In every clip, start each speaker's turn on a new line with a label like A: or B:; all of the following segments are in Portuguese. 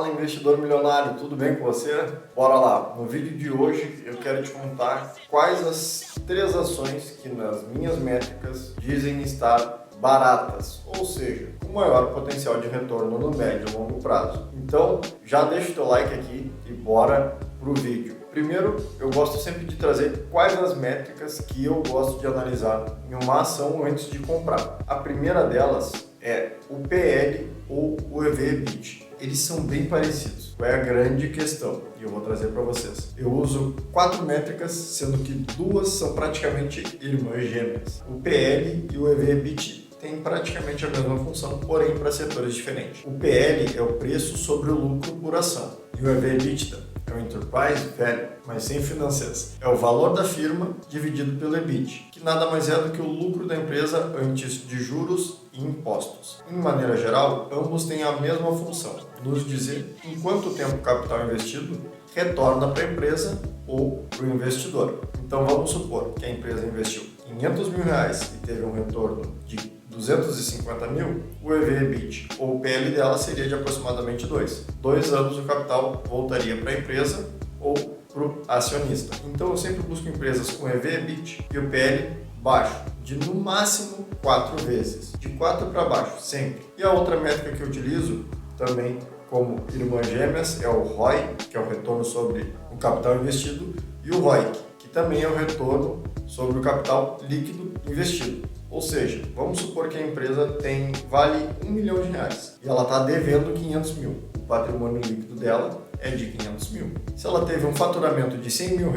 A: Fala, investidor milionário, tudo bem com você? Bora lá! No vídeo de hoje eu quero te contar quais as 3 ações que nas minhas métricas dizem estar baratas, ou seja, com maior potencial de retorno no médio e longo prazo. Então já deixa o teu like aqui e bora pro vídeo. Primeiro, eu gosto sempre de trazer quais as métricas que eu gosto de analisar em uma ação antes de comprar. A primeira delas é o PL ou o EV/EBITDA. Eles são bem parecidos. Qual é a grande questão? E eu vou trazer para vocês. Eu uso 4 métricas, sendo que 2 são praticamente irmãs gêmeas. O PL e o EV/EBITDA têm praticamente a mesma função, porém para setores diferentes. O PL é o preço sobre o lucro por ação e o EV/EBITDA é o Enterprise Value, mas sem financeiras. É o valor da firma dividido pelo EBIT, que nada mais é do que o lucro da empresa antes de juros e impostos. Em maneira geral, ambos têm a mesma função, nos dizer em quanto tempo o capital investido retorna para a empresa ou para o investidor. Então vamos supor que a empresa investiu R$500 mil e teve um retorno de 250 mil, o EV/EBITDA ou o PL dela seria de aproximadamente 2. 2 anos o capital voltaria para a empresa ou para o acionista. Então eu sempre busco empresas com EV/EBITDA e o PL baixo, de no máximo 4 vezes, de 4 para baixo, sempre. E a outra métrica que eu utilizo também como irmãs gêmeas é o ROI, que é o retorno sobre o capital investido, e o ROIC, que também é o retorno sobre o capital líquido investido. Ou seja, vamos supor que a empresa vale R$1 milhão e ela está devendo 500 mil. O patrimônio líquido dela é de 500 mil. Se ela teve um faturamento de R$100 mil,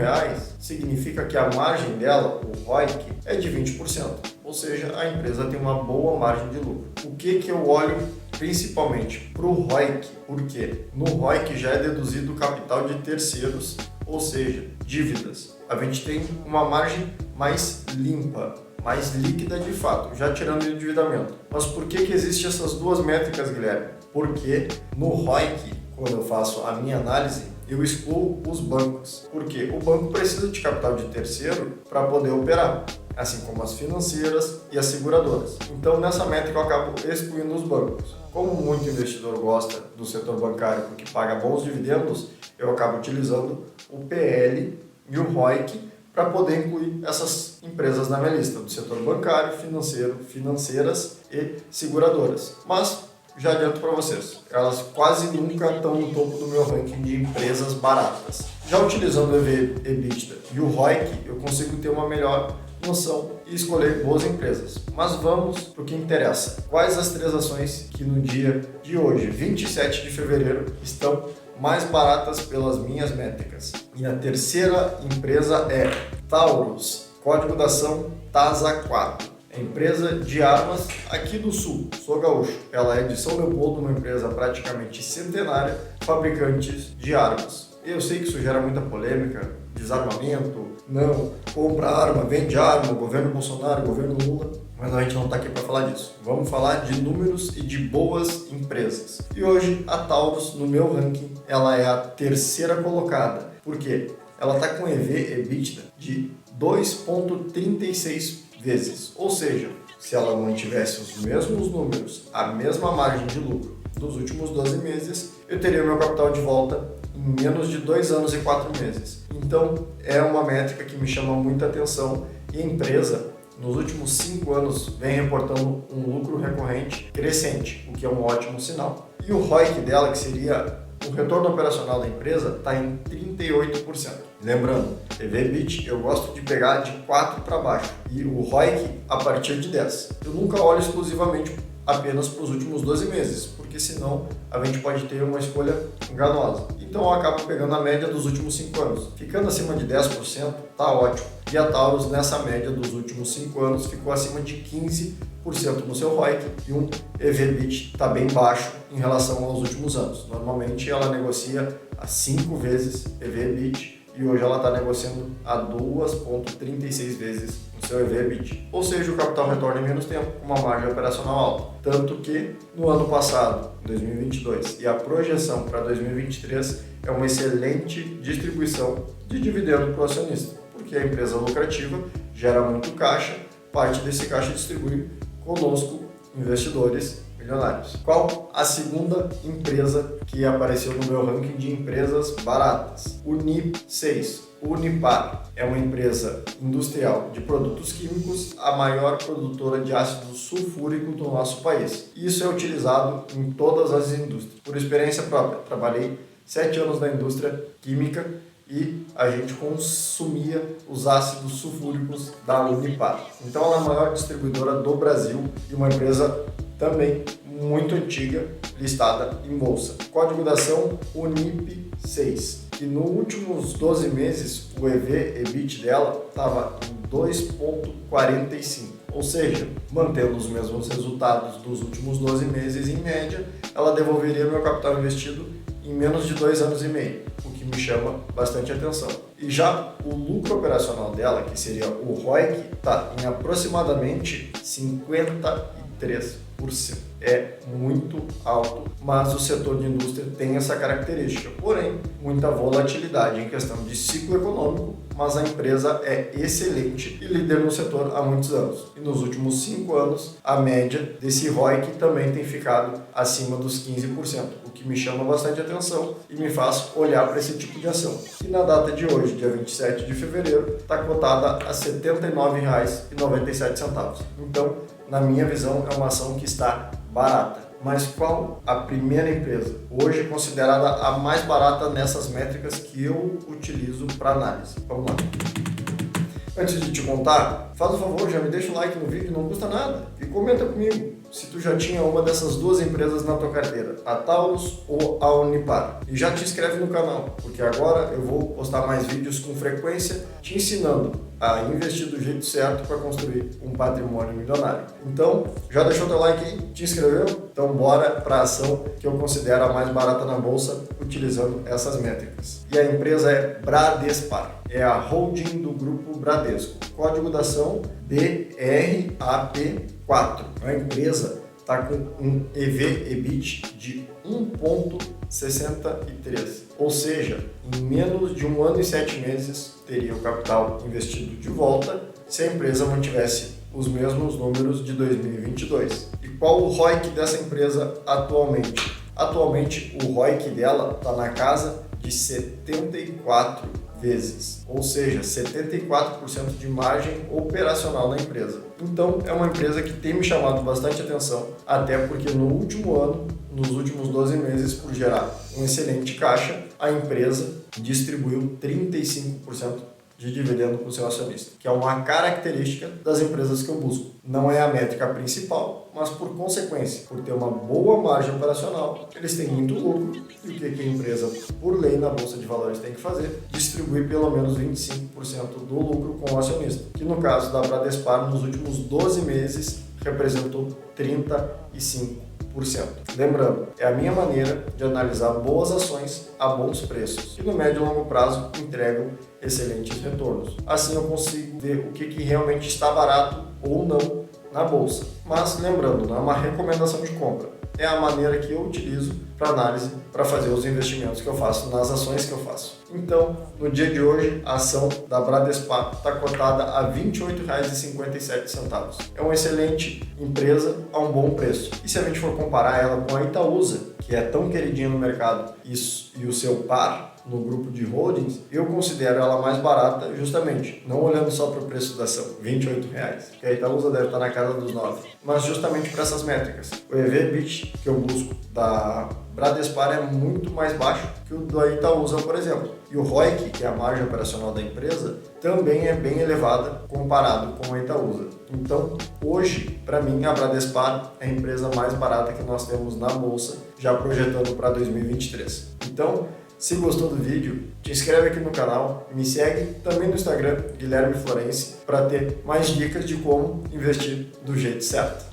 A: significa que a margem dela, o ROIC, é de 20%. Ou seja, a empresa tem uma boa margem de lucro. O que eu olho principalmente para o ROIC? Porque no ROIC já é deduzido o capital de terceiros, ou seja, dívidas. A gente tem uma margem mais limpa, mais líquida de fato, já tirando o endividamento. Mas por que existem essas 2 métricas, Guilherme? Porque no ROIC, quando eu faço a minha análise, eu excluo os bancos. Porque o banco precisa de capital de terceiro para poder operar, assim como as financeiras e as seguradoras. Então, nessa métrica eu acabo excluindo os bancos. Como muito investidor gosta do setor bancário porque paga bons dividendos, eu acabo utilizando o PL e o ROIC para poder incluir essas empresas na minha lista, do setor bancário, financeiro, financeiras e seguradoras. Mas já adianto para vocês, elas quase nunca estão no topo do meu ranking de empresas baratas. Já utilizando o EV/EBITDA e o ROIC, eu consigo ter uma melhor noção e escolher boas empresas. Mas vamos para o que interessa. Quais as 3 ações que no dia de hoje, 27 de fevereiro, estão mais baratas pelas minhas métricas? E a terceira empresa é Taurus, código da ação TASA4. É empresa de armas aqui do sul, sou gaúcho. Ela é de São Leopoldo, uma empresa praticamente centenária, fabricantes de armas. Eu sei que isso gera muita polêmica, desarmamento, não, compra arma, vende arma, governo Bolsonaro, governo Lula, mas a gente não está aqui para falar disso. Vamos falar de números e de boas empresas. E hoje a Taurus, no meu ranking, ela é a 3ª colocada. Por quê? Ela está com EV/EBITDA de 2,36 vezes. Ou seja, se ela mantivesse os mesmos números, a mesma margem de lucro dos últimos 12 meses, eu teria meu capital de volta em menos de 2 anos e 4 meses. Então, é uma métrica que me chama muita atenção e a empresa, nos últimos 5 anos, vem reportando um lucro recorrente crescente, o que é um ótimo sinal. E o ROIC dela, que seria o retorno operacional da empresa, está em 38%. Lembrando, EV/EBITDA eu gosto de pegar de 4 para baixo e o ROIC a partir de 10. Eu nunca olho exclusivamente apenas para os últimos 12 meses, porque senão a gente pode ter uma escolha enganosa. Então eu acabo pegando a média dos últimos 5 anos. Ficando acima de 10%, tá ótimo. E a Taurus, nessa média dos últimos 5 anos, ficou acima de 15% no seu ROIC e um EV/EBITDA está bem baixo em relação aos últimos anos. Normalmente ela negocia a 5 vezes EV/EBITDA e hoje ela está negociando a 2,36 vezes no seu EV/EBITDA. Ou seja, o capital retorna em menos tempo, com uma margem operacional alta. Tanto que no ano passado, 2022, e a projeção para 2023 é uma excelente distribuição de dividendo para o acionista, porque a empresa lucrativa gera muito caixa, parte desse caixa distribui conosco, investidores, milionários. Qual a segunda empresa que apareceu no meu ranking de empresas baratas? Unip6. Unipar é uma empresa industrial de produtos químicos, a maior produtora de ácido sulfúrico do nosso país. Isso é utilizado em todas as indústrias. Por experiência própria, trabalhei 7 anos na indústria química e a gente consumia os ácidos sulfúricos da Unipar. Então ela é a maior distribuidora do Brasil e uma empresa também muito antiga, listada em bolsa. Código da ação UNIP6. E nos últimos 12 meses o EV/EBIT dela estava em 2,45. Ou seja, mantendo os mesmos resultados dos últimos 12 meses em média, ela devolveria meu capital investido em menos de 2 anos e meio, o que me chama bastante atenção. E já o lucro operacional dela, que seria o ROIC, está em aproximadamente 53%. É muito alto, mas o setor de indústria tem essa característica, porém, muita volatilidade em questão de ciclo econômico, mas a empresa é excelente e líder no setor há muitos anos. E nos últimos 5 anos, a média desse ROIC também tem ficado acima dos 15%, o que me chama bastante atenção e me faz olhar para esse tipo de ação. E na data de hoje, dia 27 de fevereiro, está cotada a R$ 79,97. Então, na minha visão, é uma ação que está barata. Mas qual a primeira empresa, hoje considerada a mais barata nessas métricas que eu utilizo para análise? Vamos lá. Antes de te contar, faz um favor, já me deixa um like no vídeo, não custa nada. E comenta comigo se tu já tinha uma dessas duas empresas na tua carteira, a Taurus ou a Unipar. E já te inscreve no canal, porque agora eu vou postar mais vídeos com frequência, te ensinando a investir do jeito certo para construir um patrimônio milionário. Então, já deixou teu like aí? Te inscreveu? Então bora para a ação que eu considero a mais barata na bolsa, utilizando essas métricas. E a empresa é Bradespar, é a holding do grupo Bradesco. Código da ação BRAP4. A empresa está com um EV/EBIT de 1,63. Ou seja, em menos de 1 ano e 7 meses teria o capital investido de volta se a empresa mantivesse os mesmos números de 2022. E qual o ROIC dessa empresa atualmente? Atualmente o ROIC dela está na casa de 74 vezes, ou seja, 74% de margem operacional na empresa. Então é uma empresa que tem me chamado bastante atenção, até porque no último ano, nos últimos 12 meses, por gerar um excelente caixa, a empresa distribuiu 35% de dividendo para o seu acionista, que é uma característica das empresas que eu busco. Não é a métrica principal, mas por consequência, por ter uma boa margem operacional, eles têm muito lucro, e o que a empresa, por lei na Bolsa de Valores, tem que fazer? Distribuir pelo menos 25% do lucro com o acionista, que no caso da Bradespar, nos últimos 12 meses, representou 35%. Lembrando, é a minha maneira de analisar boas ações a bons preços e no médio e longo prazo entregam excelentes retornos. Assim eu consigo ver o que realmente está barato ou não na bolsa. Mas lembrando, não é uma recomendação de compra, é a maneira que eu utilizo para análise, para fazer os investimentos que eu faço nas ações que eu faço. Então, no dia de hoje, a ação da Bradespar está cotada a R$ 28,57. É uma excelente empresa a um bom preço. E se a gente for comparar ela com a Itaúsa, que é tão queridinha no mercado, e o seu par no grupo de holdings, eu considero ela mais barata justamente, não olhando só para o preço da ação, R$ 28, que a Itaúsa deve estar na casa dos 9, mas justamente para essas métricas. O EV/EBIT que eu busco da Bradespar é muito mais baixo que o da Itaúsa, por exemplo. E o ROIC, que é a margem operacional da empresa, também é bem elevada comparado com a Itaúsa. Então, hoje, para mim, a Bradespar é a empresa mais barata que nós temos na bolsa, já projetando para 2023. Então, se gostou do vídeo, te inscreve aqui no canal, me segue também no Instagram, Guilherme Florense, para ter mais dicas de como investir do jeito certo.